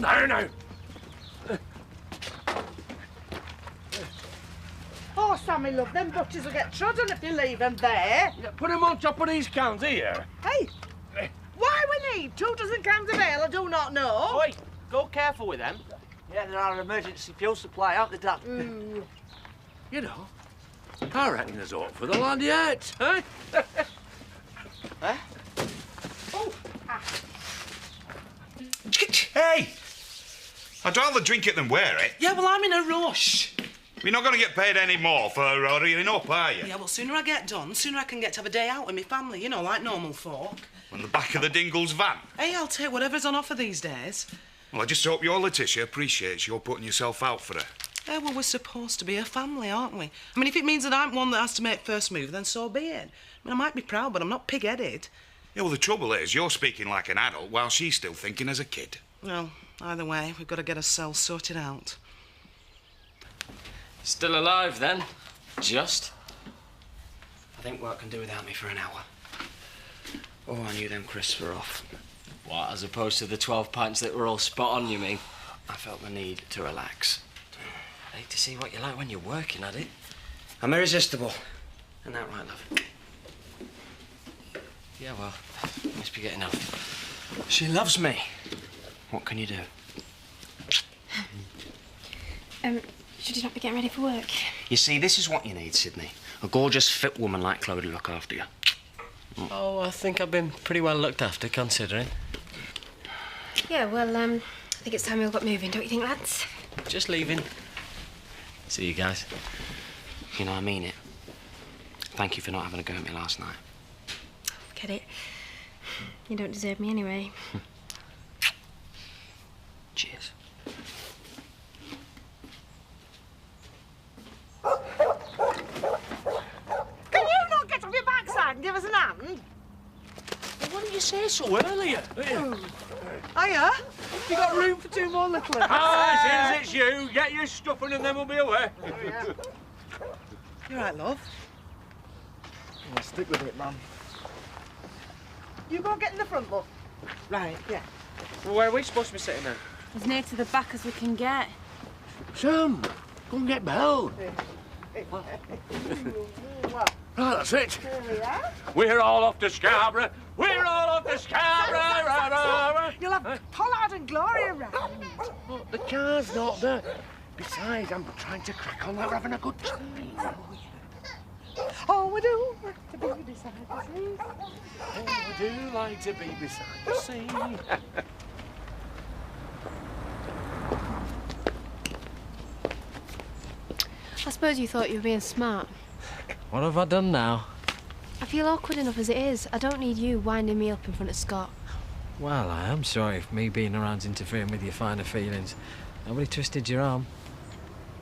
Calm down now. Oh, Sammy, love, them butchers will get trodden if you leave them there. Yeah, put them on top of these cans here. Hey, why we need 2 dozen cans of ale, I do not know. Oi, go careful with them. Yeah, they're our emergency fuel supply, aren't they, Dad? You know, I reckon there's hope for the lad yet, eh? Eh? Oh, Hey! I'd rather drink it than wear it. Yeah, well, I'm in a rush. You're not going to get paid any more for hurrying up, are you? Yeah, well, sooner I get done, sooner I can get to have a day out with my family, you know, like normal folk. On the back of the Dingle's van. Hey, I'll take whatever's on offer these days. Well, I just hope your Letitia appreciates you're putting yourself out for her. Yeah, well, we're supposed to be a family, aren't we? I mean, if it means that I'm one that has to make first move, then so be it. I mean, I might be proud, but I'm not pig-headed. Yeah, well, the trouble is, you're speaking like an adult while she's still thinking as a kid. Well, either way, we've got to get ourselves sorted out. Still alive, then? Just? I think work can do without me for an hour. Oh, I knew them crisps were off. What, as opposed to the 12 pints that were all spot on, you mean? I felt the need to relax. I hate to see what you're like when you're working at it. I'm irresistible. Isn't that right, love? Yeah, well, must be getting off. She loves me. What can you do? Should you not be getting ready for work? You see, this is what you need, Sydney. A gorgeous, fit woman like Chloe to look after you. Oh, I think I've been pretty well looked after, considering. Yeah, well, I think it's time we all got moving, don't you think, lads? Just leaving. See you guys. You know, I mean it. Thank you for not having a go at me last night. Get it? You don't deserve me anyway. Cheers. can you not get off your backside and give us an hand? Well, why didn't you say so earlier? Hiya. You got room for 2 more little ones? Ah, since it's you, get your stuffing and then we'll be away. You right, love? I'll stick with it, Mum. You go and get in the front, love. Right. Yeah. Well, where are we supposed to be sitting then? As near to the back as we can get. Sam, go and get Belle. Right, that's it. Here we are. We're all off to Scarborough. We're all off to Scarborough. You'll have Pollard and Gloria round. But the car's not there. Besides, I'm trying to crack on. We're having a good time. Oh, we do like to be beside the sea. Oh, I do like to be beside the sea. I suppose you thought you were being smart. What have I done now? I feel awkward enough as it is. I don't need you winding me up in front of Scott. Well, I am sorry if me being around's interfering with your finer feelings. Nobody twisted your arm.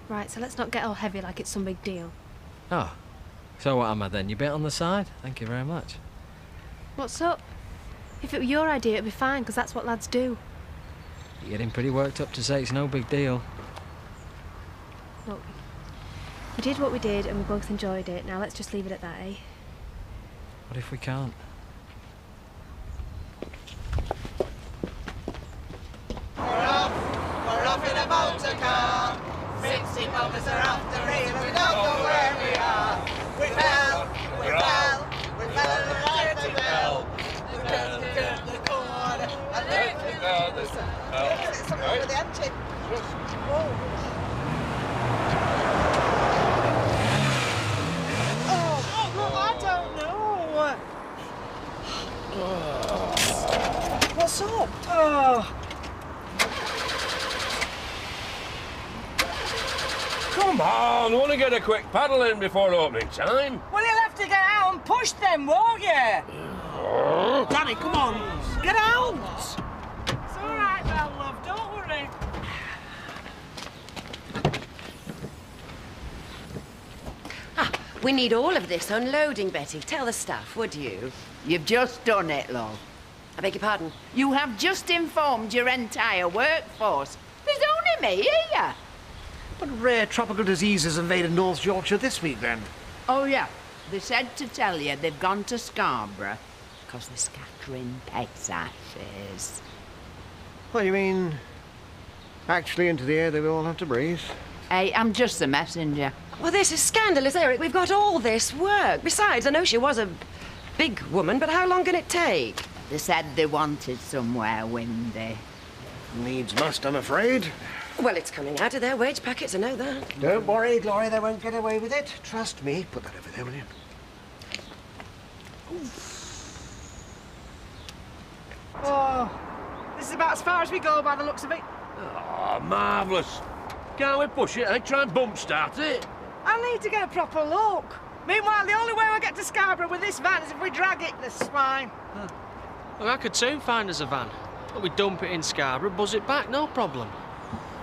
Right, so let's not get all heavy like it's some big deal. Oh, so what am I then? You bit on the side? Thank you very much. What's up? If it were your idea, it'd be fine, because that's what lads do. You're getting pretty worked up to say it's no big deal. Look, we did what we did and we both enjoyed it. Now let's just leave it at that, eh? What if we can't? We're off in a motor car. 60 moments are after rain. We don't know where we are. We fell and a dirty bell. We turned the corner and looked at the sun. Is it something with the engine? I don't know. What's up? Oh. Come on, want to get a quick paddle in before opening time? Well, you'll have to get out and push them, won't you? Danny, come on. Get out. It's all right, Belle, love. Don't worry. We need all of this unloading, Betty. Tell the staff, would you? You've just done it, love. I beg your pardon? You have just informed your entire workforce. There's only me here. What rare tropical disease has invaded North Yorkshire this week, then? Oh, yeah. They said to tell you they've gone to Scarborough because they're scattering pest ashes. What, you mean actually into the air that we all have to breathe. Hey, I'm just a messenger. Well, this is scandalous, Eric. We've got all this work. Besides, I know she was a big woman, but how long can it take? They said they wanted somewhere windy. Needs must, I'm afraid. Well, it's coming out of their wage packets, I know that. Don't worry, Gloria, they won't get away with it. Trust me. Put that over there, will you? Oh, this is about as far as we go by the looks of it. Oh, marvellous. Can't we push it, eh? Try and bump start it. I need to get a proper look. Meanwhile, the only way I get to Scarborough with this van is if we drag it, the swine. Well, I could soon find us a van. But we dump it in Scarborough, buzz it back, no problem.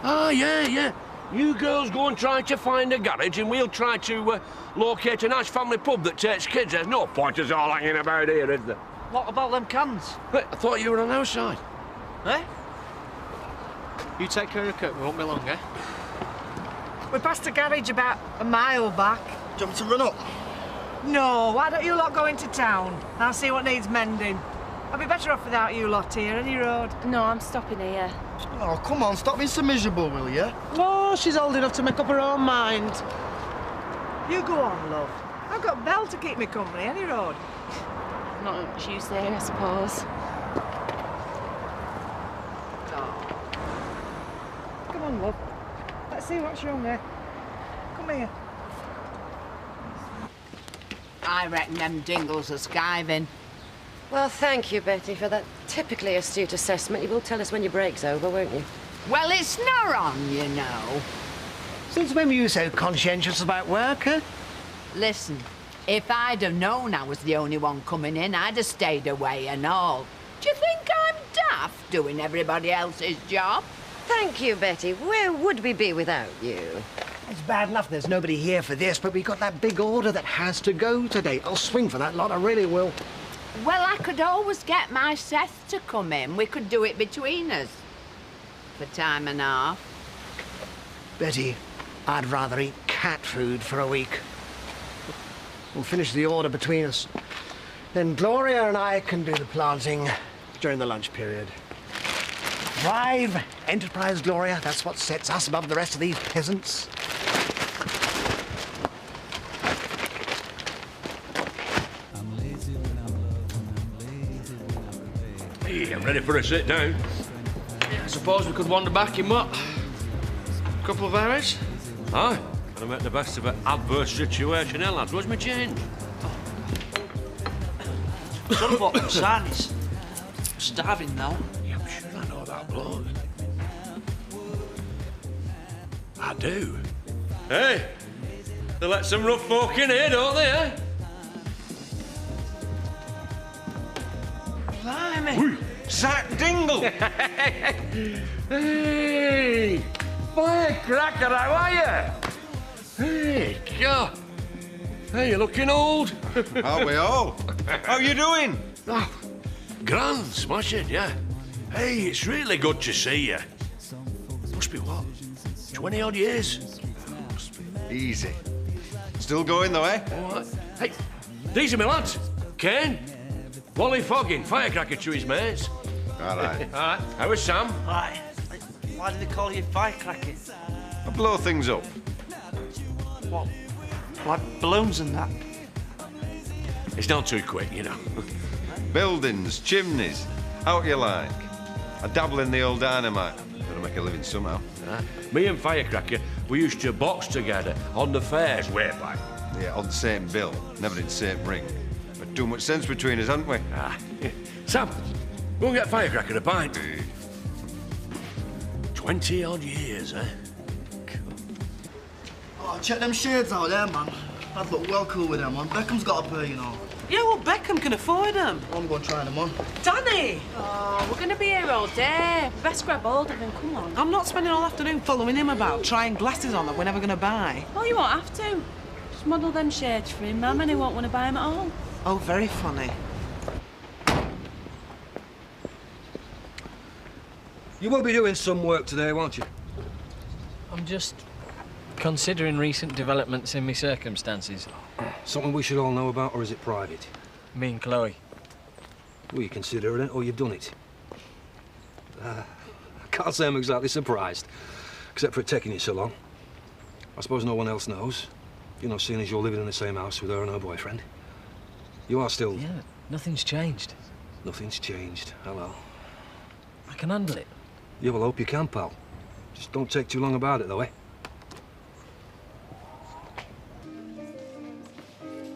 Ah, yeah. You girls go and try to find a garage and we'll try to locate a nice family pub that takes kids. There's no point us all hanging about here, is there? What about them cans? Wait, I thought you were on our side. Eh? You take care of Kirk, we won't be long, eh? We passed a garage about a mile back. Do you want me to run up? No, why don't you lot go into town? I'll see what needs mending. I'd be better off without you lot here, any road. No, I'm stopping here. Oh, come on, stop being so miserable, will you? Oh, she's old enough to make up her own mind. You go on, love. I've got Belle to keep me company, any road. Not much use there, I suppose. Come on, love. Let's see what's wrong there. Come here. I reckon them dingles are skiving. Well, thank you, Betty, for that typically astute assessment. You will tell us when your break's over, won't you? Well, it's not on, you know. Since when were you so conscientious about work, huh? Listen, if I'd have known I was the only one coming in, I'd have stayed away and all. Do you think I'm daft doing everybody else's job? Thank you, Betty. Where would we be without you? It's bad enough there's nobody here for this, but we got that big order that has to go today. I'll swing for that lot, I really will. Well, I could always get my Seth to come in. We could do it between us. For time and a half. Betty, I'd rather eat cat food for a week. We'll finish the order between us. Then Gloria and I can do the planting during the lunch period. Drive, enterprise, Gloria. That's what sets us above the rest of these peasants. Hey, I'm ready for a sit down. Yeah, I suppose we could wander back in what? A couple of hours? Aye. Gotta make the best of an adverse situation, eh, lads? Where's my change? Son of what son is starving now. Yeah, I'm sure I know that bloke. I do. Hey, they let some rough folk in here, don't they, eh? Blimey. Zach Dingle! Hey! Firecracker, how are you? Hey, God. Hey, you're looking old. Aren't we all? How you doing? Oh, grand, smashing, yeah. Hey, it's really good to see you. Must be what? 20-odd years? Easy. Still going though, eh? What? Hey, these are my lads. Kane, Wally Foggin, Firecracker to his mates. All right. All right. How is Sam? Right. Why do they call you firecracker? I'll blow things up. What? Like balloons and that? It's not too quick, you know. Buildings, chimneys, out you like. I dabble in the old dynamite. Gotta make a living somehow. Me and Firecracker, we used to box together on the fairs way back. Yeah, on the same bill, never in the same ring. But too much sense between us, haven't we? Ah. Sam, go and get Firecracker a pint. 20-odd years, eh? Oh, check them shades out there, man. I'd look well cool with them on. Beckham's got a pair, you know. Yeah, well, Beckham can afford them. I'm going to try them on. Danny! Oh, we're going to be here all day. Best grab hold of him, come on. I'm not spending all afternoon following him about, trying glasses on that we're never going to buy. Well, you won't have to. Just model them shades for him, ma'am, and he won't want to buy them at all. Oh, very funny. You will be doing some work today, won't you? I'm just considering recent developments in my circumstances. Something we should all know about, or is it private? Me and Chloe. Well, you consider it, or you've done it. I can't say I'm exactly surprised, except for it taking you so long. I suppose no one else knows. You know, seeing as you're living in the same house with her and her boyfriend. You are still... Yeah, nothing's changed. Nothing's changed. Hello. I can handle it. Yeah, well, I hope you can, pal. Just don't take too long about it, though, eh?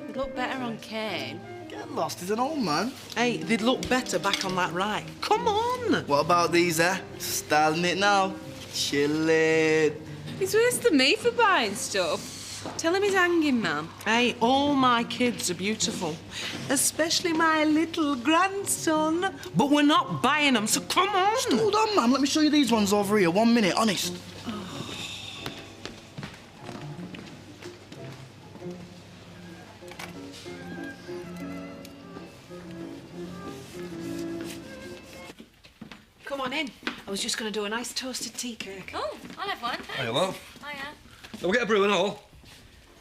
They'd look better on Kane. Get lost, he's an old man. Hey, they'd look better back on that right. Come on! What about these, eh? Styling it now. Chillin'. He's worse than me for buying stuff. Tell him he's hanging, man. Hey, all my kids are beautiful. Especially my little grandson. But we're not buying them, so come on! Just hold on, man. Let me show you these ones over here. 1 minute, honest. Come on in. I was just going to do a nice toasted tea cake. Oh, I'll have one, thanks. Hey, love. Hiya. We'll get a brew and all.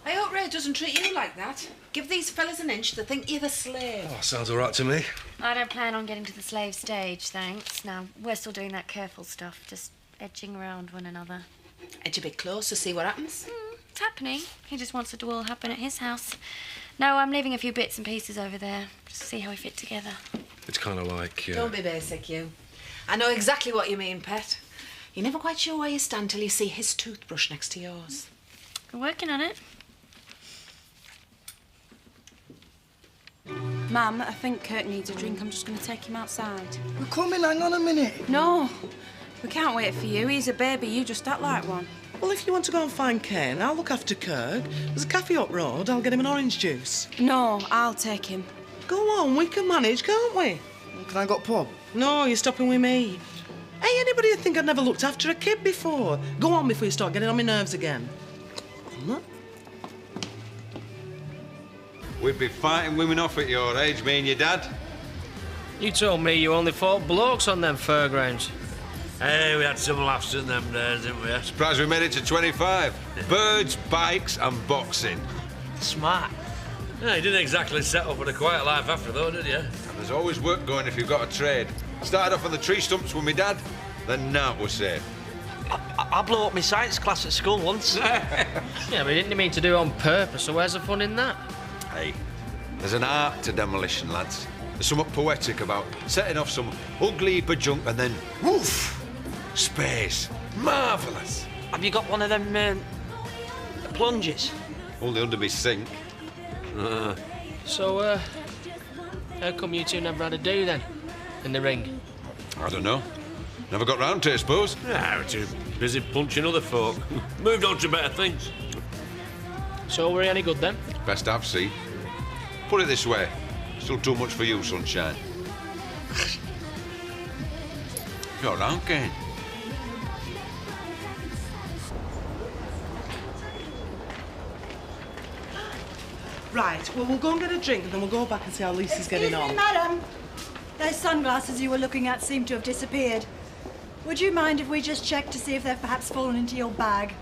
I hope Ray doesn't treat you like that. Give these fellas an inch to think you're the slave. Oh, sounds all right to me. I don't plan on getting to the slave stage, thanks. No, we're still doing that careful stuff, just edging around one another. Edge a bit close to see what happens. It's happening. He just wants it to all happen at his house. No, I'm leaving a few bits and pieces over there, just to see how we fit together. It's kind of like... Don't be basic, you. I know exactly what you mean, Pet. You're never quite sure where you stand till you see his toothbrush next to yours. We're working on it. Mum, I think Kirk needs a drink. I'm just going to take him outside. We're coming, hang on a minute. No, we can't wait for you. He's a baby. You just act like one. Well, if you want to go and find Kane, I'll look after Kirk. There's a cafe up road. I'll get him an orange juice. No, I'll take him. Go on, we can manage, can't we? Can I got pub? No, you're stopping with me. Hey, anybody would think I'd never looked after a kid before? Go on before you start getting on my nerves again. We'd be fighting women off at your age, me and your dad. You told me you only fought blokes on them fairgrounds. Hey, we had some laughs in them days, didn't we? Surprised we made it to 25. Birds, bikes and boxing. Smart. Yeah, you didn't exactly set up with a quiet life after, though, did you? And there's always work going if you've got a trade. Started off on the tree stumps with my dad, then now we're safe. I blew up my science class at school once. Yeah, but you didn't mean to do it on purpose, so where's the fun in that? Hey, there's an art to demolition, lads. There's something poetic about setting off some ugly heap of junk and then, woof, space. Marvellous. Have you got one of them plunges? Only under me sink. So, how come you two never had a do then? In the ring? I don't know. Never got round to it, I suppose. Yeah, we're too busy punching other folk. Moved on to better things. So, were you any good then? Best I've seen. Put it this way, still too much for you, sunshine. You're around, Kane. Right, well, we'll go and get a drink and then we'll go back and see how Lisa's getting on. Madam, those sunglasses you were looking at seem to have disappeared. Would you mind if we just check to see if they've perhaps fallen into your bag?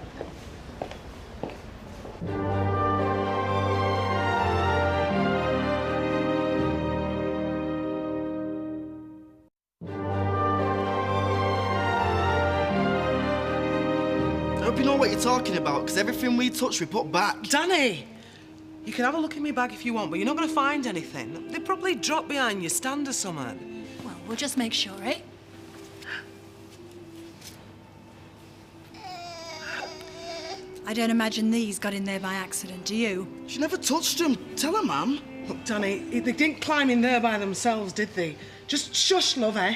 I hope you know what you're talking about, because everything we touch, we put back. Danny! You can have a look in my bag if you want, but you're not going to find anything. They probably dropped behind your stand or something. Well, we'll just make sure, eh? I don't imagine these got in there by accident, do you? She never touched them. Tell her, Mum. Look, Danny, they didn't climb in there by themselves, did they? Just shush, love, eh?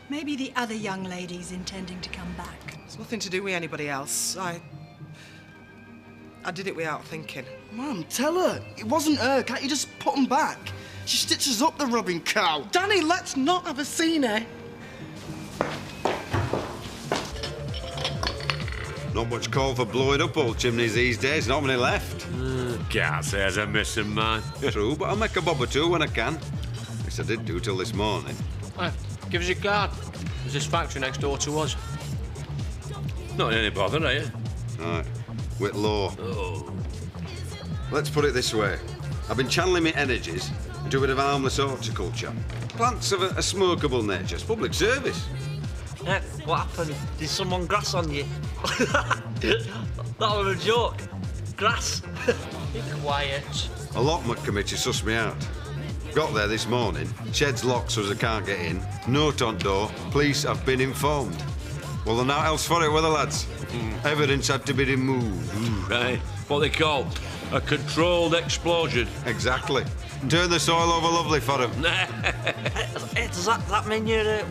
Maybe the other young lady's intending to come back. It's nothing to do with anybody else. I did it without thinking. Mum, tell her. It wasn't her. Can't you just put them back? She stitches up the rubbing cow. Danny, let's not have a scene, eh? Not much call for blowing up old chimneys these days, not many left. Can't say as I miss them, man. True, but I'll make a bob or two when I can. At least I did do till this morning. Hey, give us your card. There's this factory next door to us. Not any bother, are you? Right. Whitlaw. Oh. Let's put it this way. I've been channeling my energies into a bit of harmless horticulture. Plants of a smokable nature. It's public service. What happened? Did someone grass on you? That was a joke. Grass. Be quiet. A lockment committee sussed me out. Got there this morning. Shed's locked so as I can't get in. Note on door. Police have been informed. Well, there's naught else for it, were the lads? Evidence had to be removed. Right. What they call a controlled explosion. Exactly. Turn the soil over lovely for them. Hey, does that mean you're,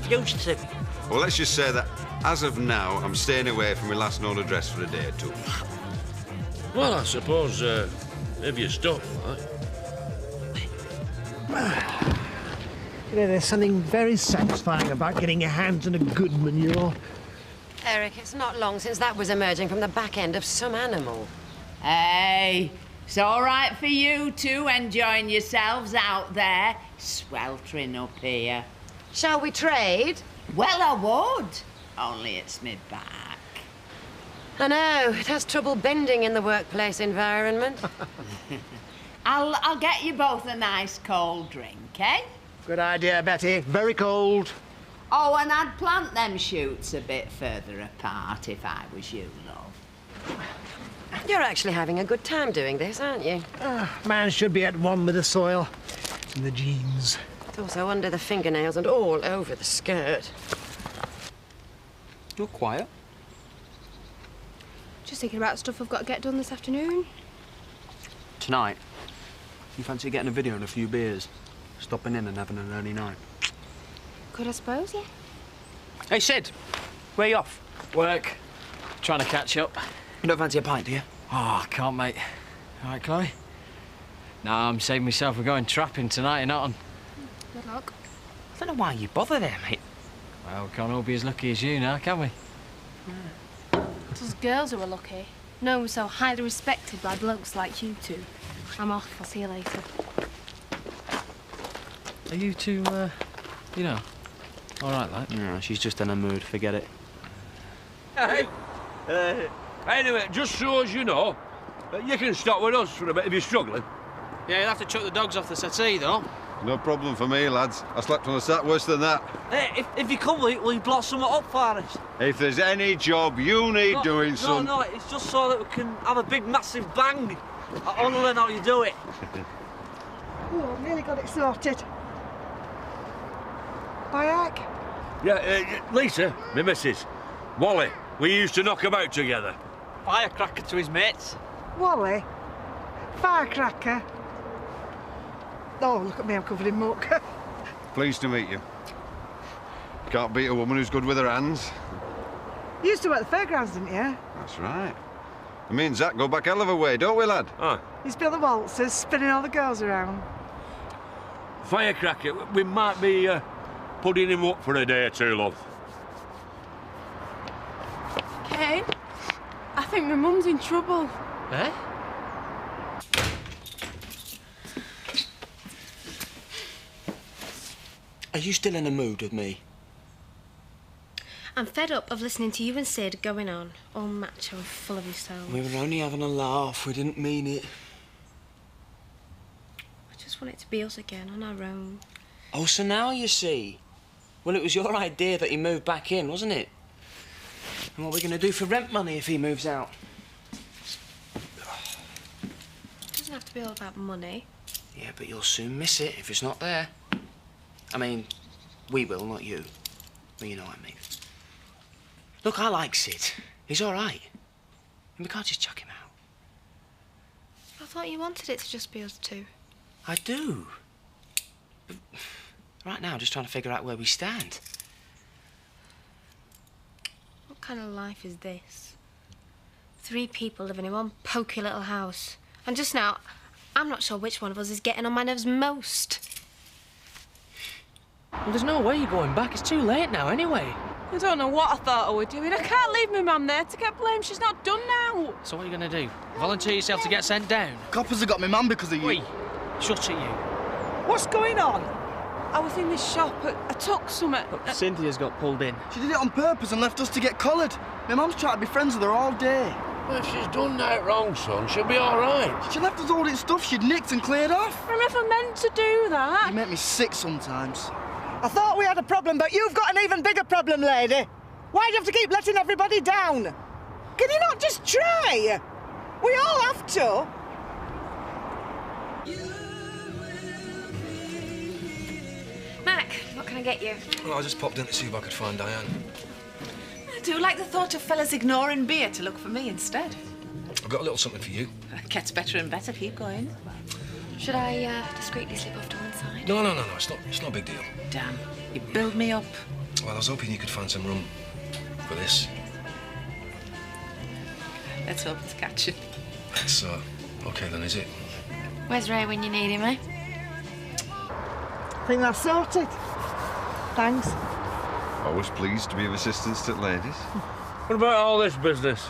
fugitive? Well, let's just say that, as of now, I'm staying away from my last known address for a day or two. Well, I suppose, if you're stuck, like. You know, there's something very satisfying about getting your hands on a good manure. Eric, it's not long since that was emerging from the back end of some animal. Hey, it's all right for you two enjoying yourselves out there, sweltering up here. Shall we trade? Well, I would, only it's me back. I know, it has trouble bending in the workplace environment. I'll get you both a nice cold drink, eh? Good idea, Betty. Very cold. Oh, and I'd plant them shoots a bit further apart if I was you, love. You're actually having a good time doing this, aren't you? Man should be at one with the soil. It's in the genes. It's also under the fingernails and all over the skirt. You're quiet. Just thinking about stuff I've got to get done this afternoon. Tonight, you fancy getting a video and a few beers? Stopping in and having an early night? Could I suppose, yeah? Hey, Sid, where you off? Work. Trying to catch up. You don't fancy a pint, do you? Oh, I can't, mate. All right, Chloe? Nah, I'm saving myself. We're going trapping tonight in Otten. Good luck. I don't know why you bother there, mate. Well, we can't all be as lucky as you now, can we? It's us girls who are lucky. No one so highly respected by blokes like you two. I'm off. I'll see you later. Are you two, you know, all right, like? No, she's just in a mood. Forget it. Hey. Anyway, just so as you know, you can stop with us for a bit if you're struggling. Yeah, you'll have to chuck the dogs off the settee, though. No problem for me, lads. I slept on a sat worse than that. Hey, if you come, will you block something up for us? If there's any job you need doing, son... No, it's just so that we can have a big, massive bang. I want to learn how you do it. Oh, nearly got it sorted. Bayek? Yeah, Lisa, my missus. Wally, we used to knock about together. Firecracker to his mates. Wally? Firecracker? Oh, look at me, I'm covered in muck. Pleased to meet you. Can't beat a woman who's good with her hands. You used to work at the fairgrounds, didn't you? That's right. Me and Zach go back hell of a way, don't we, lad? Aye. You spin the waltzers, spinning all the girls around. Firecracker, we might be putting him up for a day or two, love. Kane, I think my mum's in trouble. Eh? Are you still in a mood with me? I'm fed up of listening to you and Sid going on, all macho and full of yourselves. We were only having a laugh. We didn't mean it. I just want it to be us again, on our own. Oh, so now you see. Well, it was your idea that he moved back in, wasn't it? And what are we going to do for rent money if he moves out? It doesn't have to be all about money. Yeah, but you'll soon miss it if it's not there. I mean, we will, not you. But you know what I mean. Look, I like Sid. He's all right. And we can't just chuck him out. I thought you wanted it to just be us two. I do. But right now, I'm just trying to figure out where we stand. What kind of life is this? 3 people living in one poky little house. And just now, I'm not sure which one of us is getting on my nerves most. Well, there's no way you're going back. It's too late now, anyway. I don't know what I thought I were doing. I can't leave my mum there to get blamed. She's not done now. So what are you going to do? Volunteer yourself to get sent down? Coppers have got my mum because of you. Wait, shut it, you. What's going on? I was in this shop. I took something. Cynthia's got pulled in. She did it on purpose and left us to get collared. My mum's trying to be friends with her all day. Well, if she's done that wrong, son, she'll be all right. She left us all this stuff she'd nicked and cleared off. I never meant to do that. You make me sick sometimes. I thought we had a problem, but you've got an even bigger problem, lady. Why do you have to keep letting everybody down? Can you not just try? We all have to. Mac, what can I get you? Well, I just popped in to see if I could find Diane. I do like the thought of fellas ignoring beer to look for me instead. I've got a little something for you. It gets better and better. Keep going. Should I discreetly slip off to one side? No. It's not a big deal. Damn, you build me up. Well, I was hoping you could find some room for this. Let's hope it's catching. It's, okay then, is it? Where's Ray when you need him, eh? I think that's sorted. Thanks. Always pleased to be of assistance to ladies. What about all this business?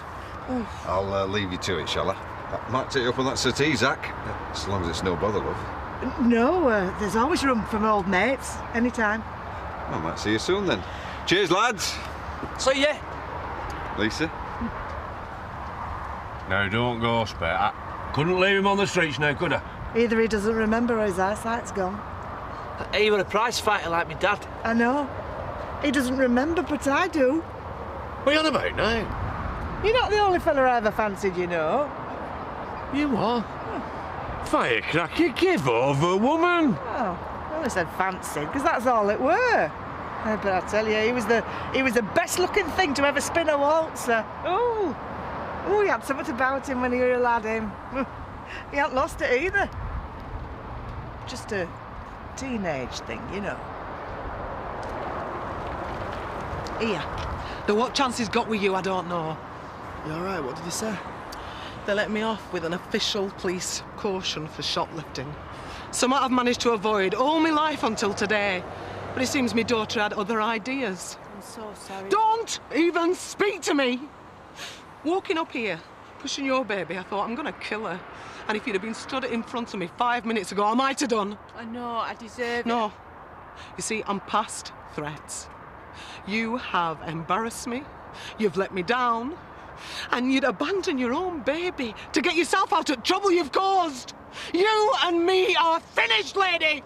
I'll leave you to it, shall I? I might take you up on that settee, Zach. As long as it's no bother, love. No, there's always room for my old mates. Anytime. I might see you soon then. Cheers, lads. See ya. Lisa? No, don't go, Spare. I couldn't leave him on the streets now, could I? Either he doesn't remember or his eyesight's gone. Hey, you were a prize fighter like me dad. I know. He doesn't remember, but I do. What are you on about now? You're not the only fella I ever fancied, you know. You what? Firecracker, give over, woman. Oh, I only said fancied, because that's all it were. But I tell you, he was the best-looking thing to ever spin a waltzer. Oh, he had something about him when he were a lad, him. He hadn't lost it either. Just a teenage thing, you know. Here. Though what chance he's got with you, I don't know. You all right? What did he say? They let me off with an official police caution for shoplifting. Something I've managed to avoid all my life until today. But it seems my daughter had other ideas. I'm so sorry. Don't even speak to me! Walking up here, pushing your baby, I thought, I'm gonna kill her. And if you'd have been stood in front of me 5 minutes ago, I might have done. I know, I deserve it. No. You see, I'm past threats. You have embarrassed me, you've let me down, and you'd abandon your own baby to get yourself out of trouble you've caused. You and me are finished, lady!